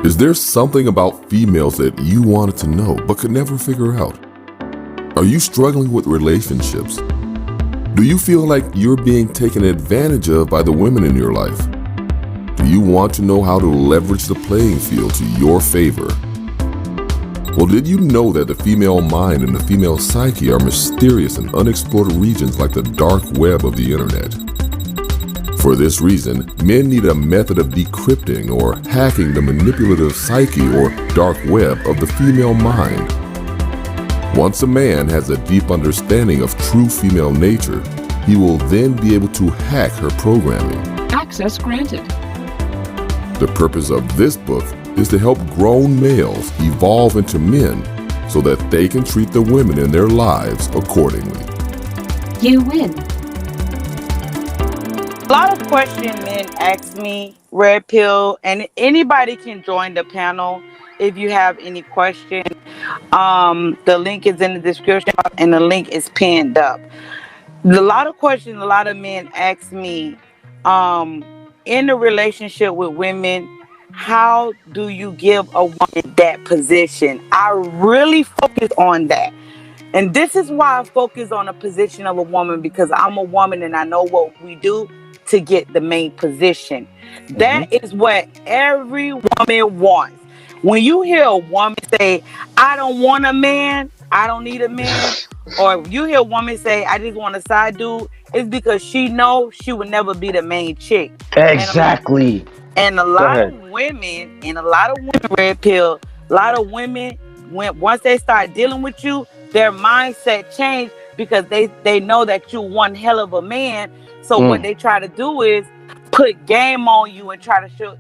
Is there something about females that you wanted to know but could never figure out? Are you struggling with relationships? Do you feel like you're being taken advantage of by the women in your life? Do you want to know how to leverage the playing field to your favor? Well, did you know that the female mind and the female psyche are mysterious and unexplored regions like the dark web of the internet? For this reason, men need a method of decrypting or hacking the manipulative psyche or dark web of the female mind. Once a man has a deep understanding of true female nature, he will then be able to hack her programming. Access granted. The purpose of this book is to help grown males evolve into men so that they can treat the women in their lives accordingly. You win. A lot of questions men ask me, Red Pill, and anybody can join the panel if you have any questions. The link is in the description and the link is pinned up. A lot of questions a lot of men ask me in a relationship with women, how do you give a woman that position? I really focus on that. And this is why I focus on the position of a woman, because I'm a woman and I know what we do to get the main position. That is what every woman wants. When you hear a woman say, I don't want a man, I don't need a man, or you hear a woman say, I just want a side dude, it's because she knows she would never be the main chick. Exactly. And a lot of women, Red Pill, a lot of women, once they start dealing with you, their mindset change because they know that you're one hell of a man. So what they try to do is put game on you and try to tell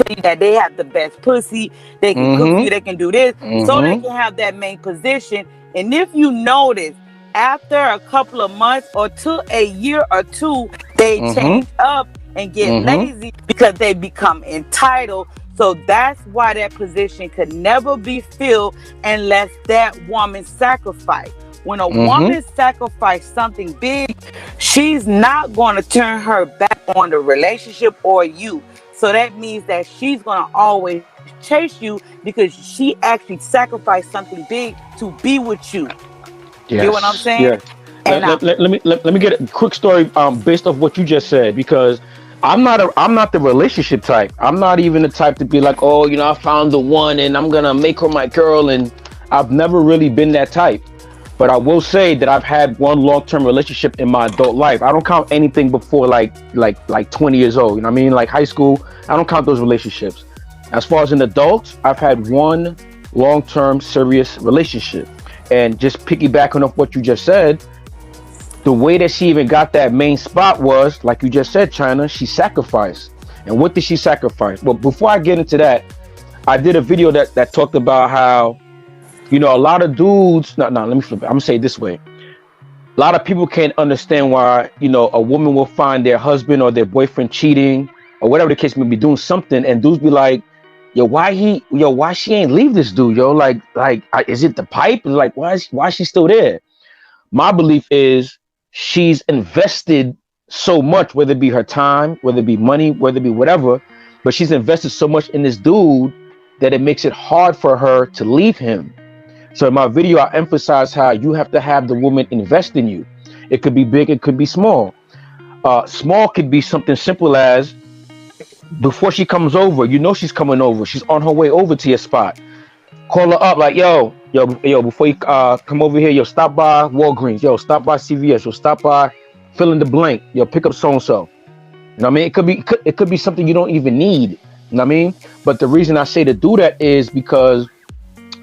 you that they have the best pussy, they can cook you, they can do this, so they can have that main position. And if you notice, after a couple of months or to a year or two, they change up and get lazy because they become entitled. So that's why that position could never be filled unless that woman sacrificed. When a woman sacrifices something big, she's not going to turn her back on the relationship or you. So that means that she's going to always chase you because she actually sacrificed something big to be with you. Yes. You know what I'm saying? Yes. And let me get a quick story based off what you just said, because I'm not the relationship type. I'm not even the type to be like, oh, you know, I found the one and I'm gonna make her my girl, and I've never really been that type. But I will say that I've had one long-term relationship in my adult life. I don't count anything before like 20 years old. You know what I mean? Like high school, I don't count those relationships. As far as an adult, I've had one long-term serious relationship. And just piggybacking off what you just said, the way that she even got that main spot was, like you just said, China, she sacrificed. And what did she sacrifice? Well, before I get into that, I did a video that talked about how, you know, a lot of dudes, let me flip it. I'm gonna say it this way. A lot of people can't understand why, you know, a woman will find their husband or their boyfriend cheating or whatever the case may be, doing something, and dudes be like, why she ain't leave this dude, yo? Like, is it the pipe? Like, why is she still there? My belief is she's invested so much, whether it be her time, whether it be money, whether it be whatever, but she's invested so much in this dude that it makes it hard for her to leave him. So in my video, I emphasize how you have to have the woman invest in you. It could be big, it could be small. Small could be something simple as, before she comes over, you know she's coming over, she's on her way over to your spot. Call her up like, yo, before you come over here, yo, stop by Walgreens, yo, stop by CVS, yo, stop by fill in the blank, yo, pick up so-and-so. You know what I mean? It could be something you don't even need. You know what I mean? But the reason I say to do that is because,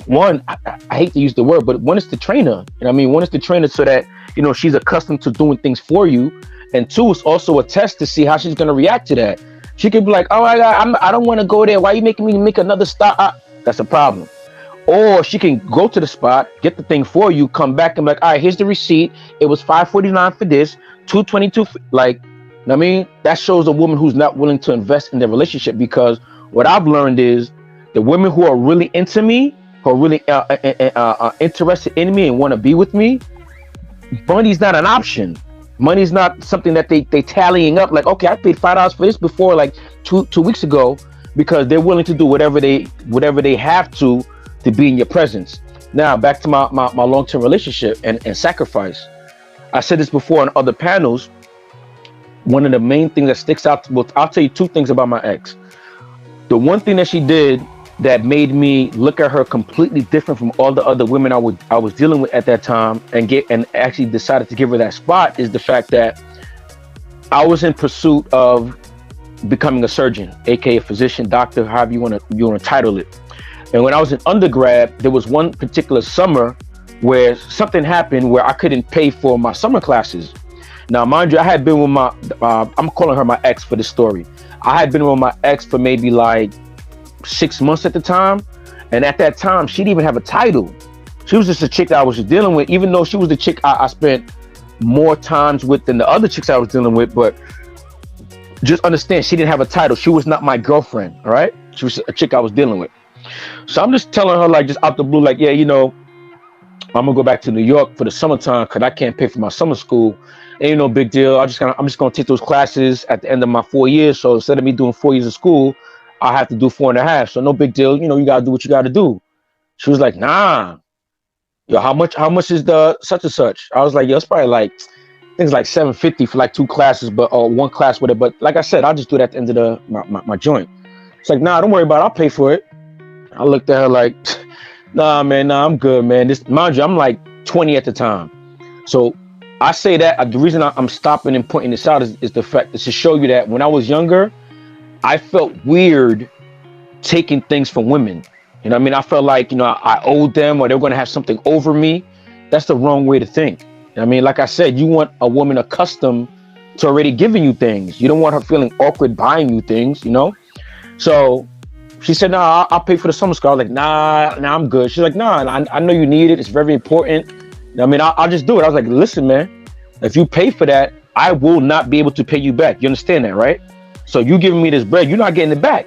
one, I hate to use the word, but one is to train her. You know what I mean? One is to train her so that, you know, she's accustomed to doing things for you. And two, it's also a test to see how she's going to react to that. She could be like, oh my God, I don't want to go there. Why are you making me make another stop? That's a problem. Or she can go to the spot, get the thing for you, come back and be like, all right, here's the receipt. It was $5.49 for this, $2.22. Like, you know what I mean? That shows a woman who's not willing to invest in their relationship, because what I've learned is the women who are really into me, who are really interested in me and want to be with me, money's not an option. Money's not something that they tallying up like, okay, I paid $5 for this before, like two weeks ago. because they're willing to do whatever they have to be in your presence. Now back to my long-term relationship and sacrifice. I said this before on other panels. One of the main things that sticks out, well, I'll tell you two things about my ex. The one thing that she did that made me look at her completely different from all the other women I was dealing with at that time, and actually decided to give her that spot, is the fact that I was in pursuit of becoming a surgeon, aka a physician, doctor, however you want to title it. And when I was in undergrad, there was one particular summer where something happened where I couldn't pay for my summer classes. Now, mind you, I had been with my, I'm calling her my ex for this story. I had been with my ex for maybe like 6 months at the time. And at that time, she didn't even have a title. She was just a chick that I was just dealing with, even though she was the chick I spent more times with than the other chicks I was dealing with. But just understand, she didn't have a title. She was not my girlfriend, all right? She was a chick I was dealing with. So I'm just telling her, like, just out the blue, like, yeah, I'm gonna go back to New York for the summertime because I can't pay for my summer school. Ain't no big deal. I'm just gonna take those classes at the end of my 4 years. So instead of me doing 4 years of school, I have to do 4.5. So no big deal. You gotta do what you gotta do. She was like, nah. Yo, how much is the such and such? I was like, yo, it's probably like, I think it's like $750 for like 2 classes, or 1 class with it. But like I said, I'll just do that at the end of my joint. It's like, nah, don't worry about it. I'll pay for it. I looked at her like, nah, man, nah, I'm good, man. This, mind you, I'm like 20 at the time. So I say that the reason I'm stopping and pointing this out is the fact that to show you that when I was younger, I felt weird taking things from women. You know what I mean? I felt like, I owed them, or they were going to have something over me. That's the wrong way to think. You know what I mean? Like I said, you want a woman accustomed to already giving you things. You don't want her feeling awkward buying you things, So she said, nah, I'll pay for the summer school. I was like, nah, I'm good. She's like, nah, I know you need it. It's very important. You know what I mean? I'll just do it. I was like, listen, man, if you pay for that, I will not be able to pay you back. You understand that, right? So you giving me this bread, you're not getting it back.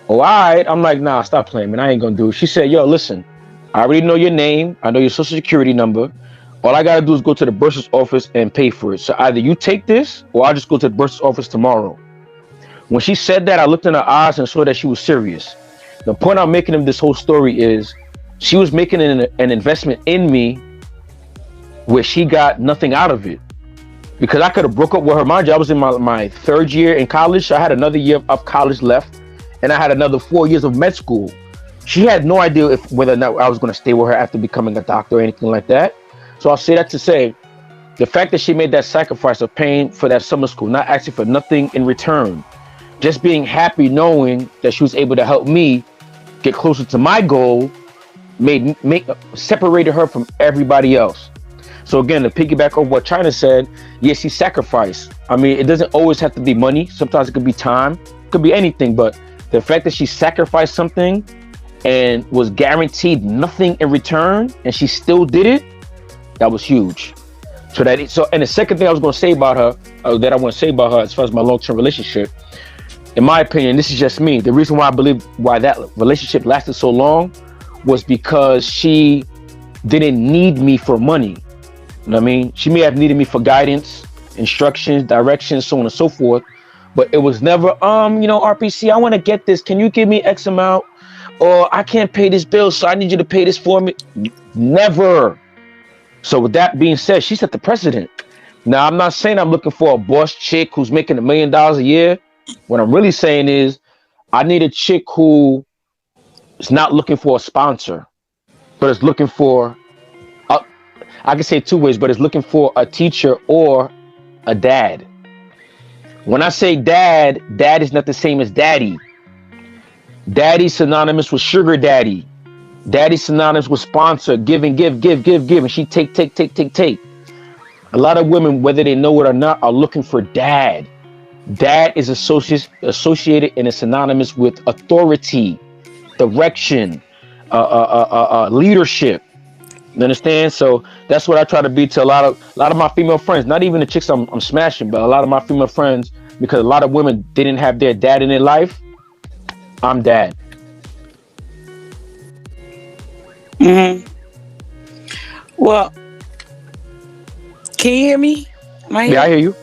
Oh, all right. I'm like, nah, stop playing, man. I ain't gonna do it. She said, yo, listen, I already know your name. I know your social security number. All I gotta do is go to the bursar's office and pay for it. So either you take this, or I'll just go to the bursar's office tomorrow. When she said that, I looked in her eyes and saw that she was serious. The point I'm making of this whole story is she was making an investment in me where she got nothing out of it. Because I could have broke up with her. Mind you, I was in my 3rd year in college. So I had another year of college left. And I had another 4 years of med school. She had no idea whether or not I was going to stay with her after becoming a doctor or anything like that. So I'll say that to say, the fact that she made that sacrifice of paying for that summer school, not asking for nothing in return, just being happy knowing that she was able to help me get closer to my goal, separated her from everybody else. So again, to piggyback on what China said, yes, she sacrificed. I mean, it doesn't always have to be money. Sometimes it could be time, it could be anything. But the fact that she sacrificed something and was guaranteed nothing in return, and she still did it, that was huge. And the second thing I was going to say about her, as far as my long-term relationship, in my opinion, this is just me. The reason why I believe why that relationship lasted so long was because she didn't need me for money. You know what I mean? She may have needed me for guidance, instructions, directions, so on and so forth. But it was never, RPC, I want to get this. Can you give me X amount? Or I can't pay this bill, so I need you to pay this for me. Never. So with that being said, she set the precedent. Now, I'm not saying I'm looking for a boss chick who's making $1 million a year. What I'm really saying is I need a chick who is not looking for a sponsor, but is looking for, I can say it 2 ways, but is looking for a teacher or a dad. When I say dad is not the same as daddy. Daddy's synonymous with sugar daddy. Daddy's synonymous with sponsor, give and give. And she take. A lot of women, whether they know it or not, are looking for dad. Dad is associated and is synonymous with authority, direction, leadership. You understand? So that's what I try to be to a lot of my female friends. Not even the chicks I'm smashing, but a lot of my female friends, because a lot of women didn't have their dad in their life. I'm dad. Well, can you hear me? Yeah, I hear you.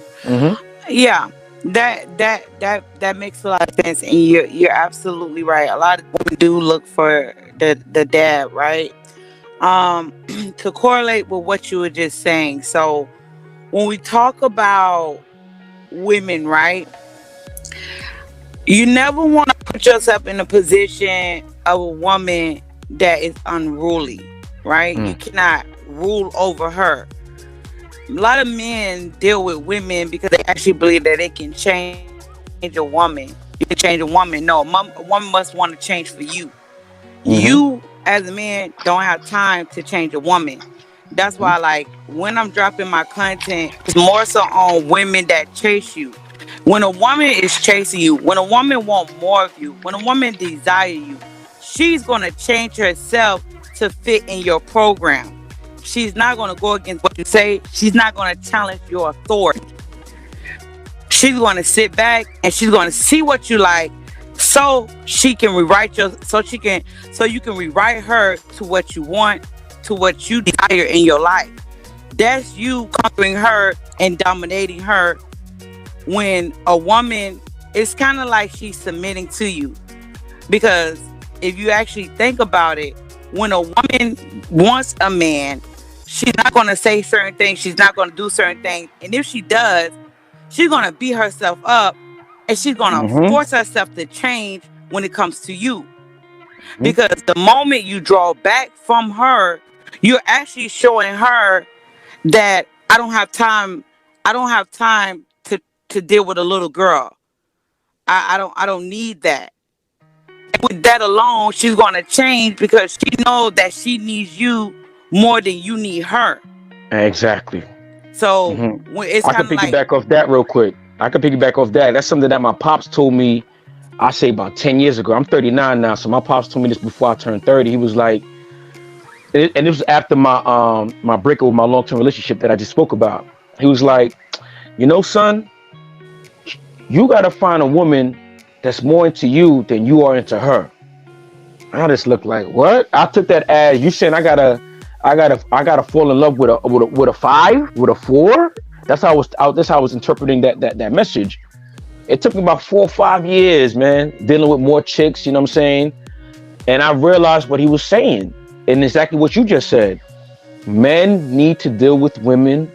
Yeah. That makes a lot of sense, and you're absolutely right. A lot of women do look for the dad, right? Um, to correlate with what you were just saying. So when we talk about women, right? You never want to put yourself in a position of a woman that is unruly, right? You Mm. cannot rule over her. A lot of men deal with women because they actually believe that they can change a woman. You can change a woman. No, a woman must want to change for you. You, Mm-hmm. as a man, don't have time to change a woman. That's why, Mm-hmm. like, when I'm dropping my content, it's more so on women that chase you. When a woman is chasing you, when a woman wants more of you, when a woman desire you, she's gonna change herself to fit in your program. She's not gonna go against what you say. She's not gonna challenge your authority. She's gonna sit back and she's gonna see what you like, so she can rewrite your, so you can rewrite her to what you want, to what you desire in your life. That's you conquering her and dominating her. When a woman, it's kind of like she's submitting to you, because if you actually think about it, when a woman wants a man, she's not going to say certain things, she's not going to do certain things, and if she does, she's going to beat herself up, and she's going to Mm-hmm. force herself to change when it comes to you. Because the moment you draw back from her, you're actually showing her that I don't have time to deal with a little girl. I don't need that. And with that alone, she's gonna change because she knows that she needs you more than you need her. Exactly. So Hmm. when it's I could kind of like, piggyback off that real quick. I could piggyback off that. That's something that my pops told me, I say about 10 years ago. I'm 39 now, so my pops told me this before I turned 30. He was like, and this was after my breakup with my long-term relationship that I just spoke about. He was like, son, you gotta find a woman that's more into you than you are into her. I just looked like, what? I took that as you saying I gotta fall in love with a five, with a four. That's how I was interpreting that message. It took me about 4 or 5 years, man, dealing with more chicks, you know what I'm saying? And I realized what he was saying. And exactly what you just said. Men need to deal with women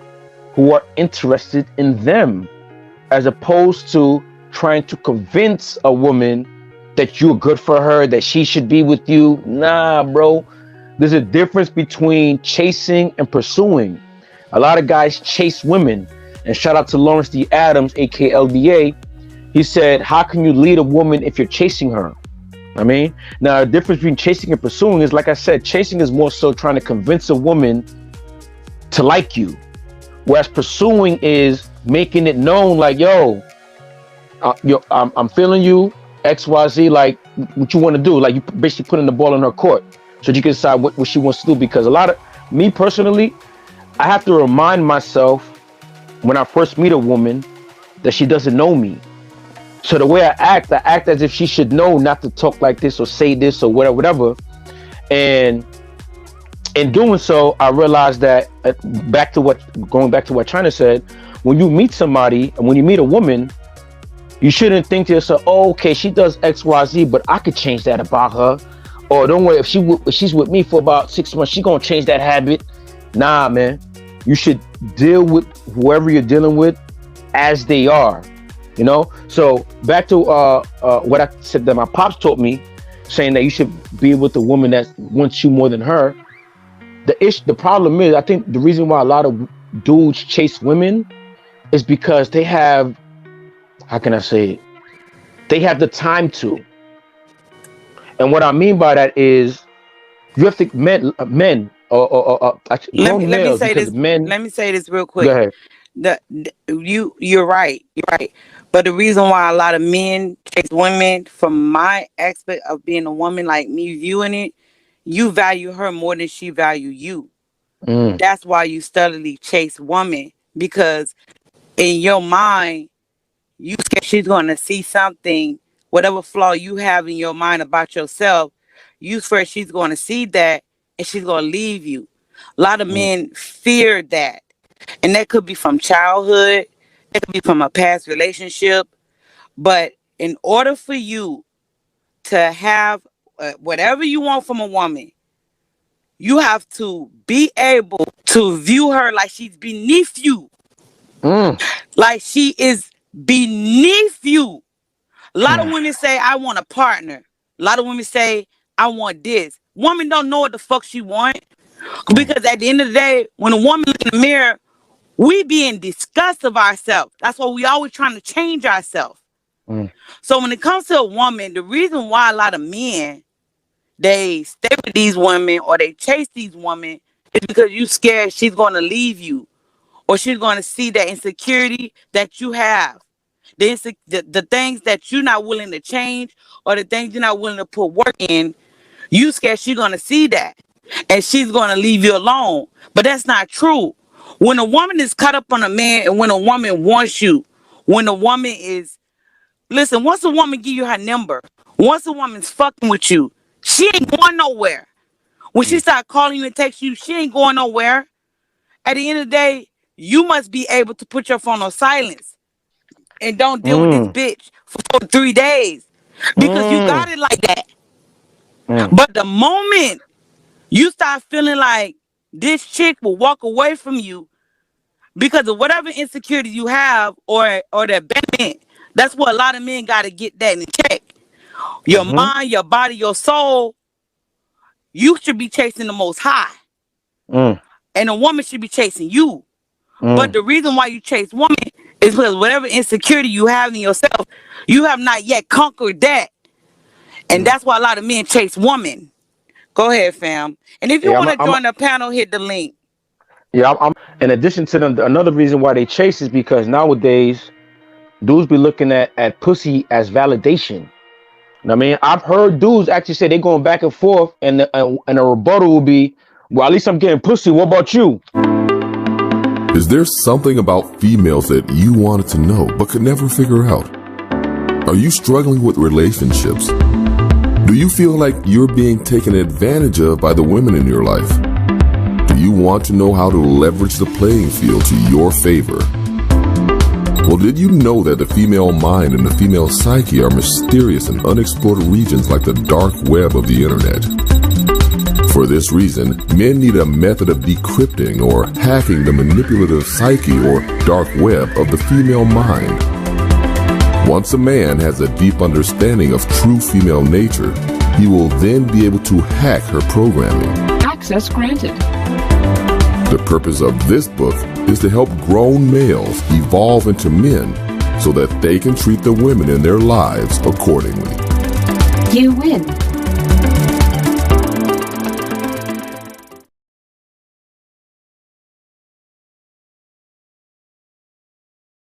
who are interested in them, as opposed to trying to convince a woman that you're good for her, that she should be with you. Nah, bro. There's a difference between chasing and pursuing. A lot of guys chase women. And shout out to Lawrence D. Adams, aka LDA. He said, how can you lead a woman if you're chasing her? I mean, now the difference between chasing and pursuing is, like I said, chasing is more so trying to convince a woman to like you. Whereas pursuing is making it known, like, I'm feeling you, XYZ, like what you want to do. Like you basically putting the ball in her court so you can decide what she wants to do. Because a lot of me personally, I have to remind myself when I first meet a woman that she doesn't know me. So the way I act as if she should know not to talk like this or say this or whatever. And in doing so, I realized that going back to what China said, when you meet somebody and when you meet a woman, you shouldn't think to yourself, oh, okay, she does X, Y, Z, but I could change that about her. Or don't worry, if she's with me for about 6 months, she's gonna change that habit. Nah, man. You should deal with whoever you're dealing with as they are. So back to what I said that my pops taught me, saying that you should be with a woman that wants you more than her. The problem is, I think the reason why a lot of dudes chase women is because they have, how can I say it? They have the time to. And what I mean by that is, you have to men or grown let me males, say because this. men. Let me say this real Go quick. ahead. You're right. You're right. But the reason why a lot of men chase women, from my aspect of being a woman, like me viewing it, you value her more than she value you. Mm, That's why you steadily chase woman, because in your mind, you scared she's gonna see something, whatever flaw you have in your mind about yourself, you swear she's gonna see that and she's gonna leave you. A lot of mm, men fear that. And that could be from childhood. It could be from a past relationship. But in order for you to have whatever you want from a woman, you have to be able to view her like she's beneath you. Like she is beneath you. A lot of women say, I want a partner. A lot of women say, I want this. Women don't know what the fuck she want. Because at the end of the day, when a woman look in the mirror, we be in disgust of ourselves. That's why we always trying to change ourselves. So when it comes to a woman, the reason why a lot of men, they stay with these women or they chase these women is because you scared she's going to leave you, or she's going to see that insecurity that you have, the things that you're not willing to change, or the things you're not willing to put work in. You scared she's going to see that and she's going to leave you alone. But that's not true. When a woman is caught up on a man, and when a woman wants you, when a woman is, listen, once a woman give you her number, once a woman's fucking with you, she ain't going nowhere. When she start calling you and text you, she ain't going nowhere. At the end of the day, you must be able to put your phone on silence and don't deal with this bitch for 3 days, because you got it like that. But the moment you start feeling like this chick will walk away from you because of whatever insecurity you have, or that abandonment, that's what a lot of men got to get that in check. Your mind, your body, your soul, you should be chasing the Most High. And a woman should be chasing you. But the reason why you chase woman is because whatever insecurity you have in yourself, you have not yet conquered that. And that's why a lot of men chase women. Go ahead, fam. And if you want to join the panel, hit the link. Yeah, I'm in addition to them, another reason why they chase is because nowadays dudes be looking at pussy as validation. I mean, I've heard dudes actually say they going back and forth, and a rebuttal will be, well, at least I'm getting pussy. What about you? Is there something about females that you wanted to know but could never figure out? Are you struggling with relationships? Do you feel like you're being taken advantage of by the women in your life? Do you want to know how to leverage the playing field to your favor? Well, did you know that the female mind and the female psyche are mysterious and unexplored regions like the dark web of the internet? For this reason, men need a method of decrypting or hacking the manipulative psyche or dark web of the female mind. Once a man has a deep understanding of true female nature, he will then be able to hack her programming. Access granted. The purpose of this book is to help grown males evolve into men so that they can treat the women in their lives accordingly. You win.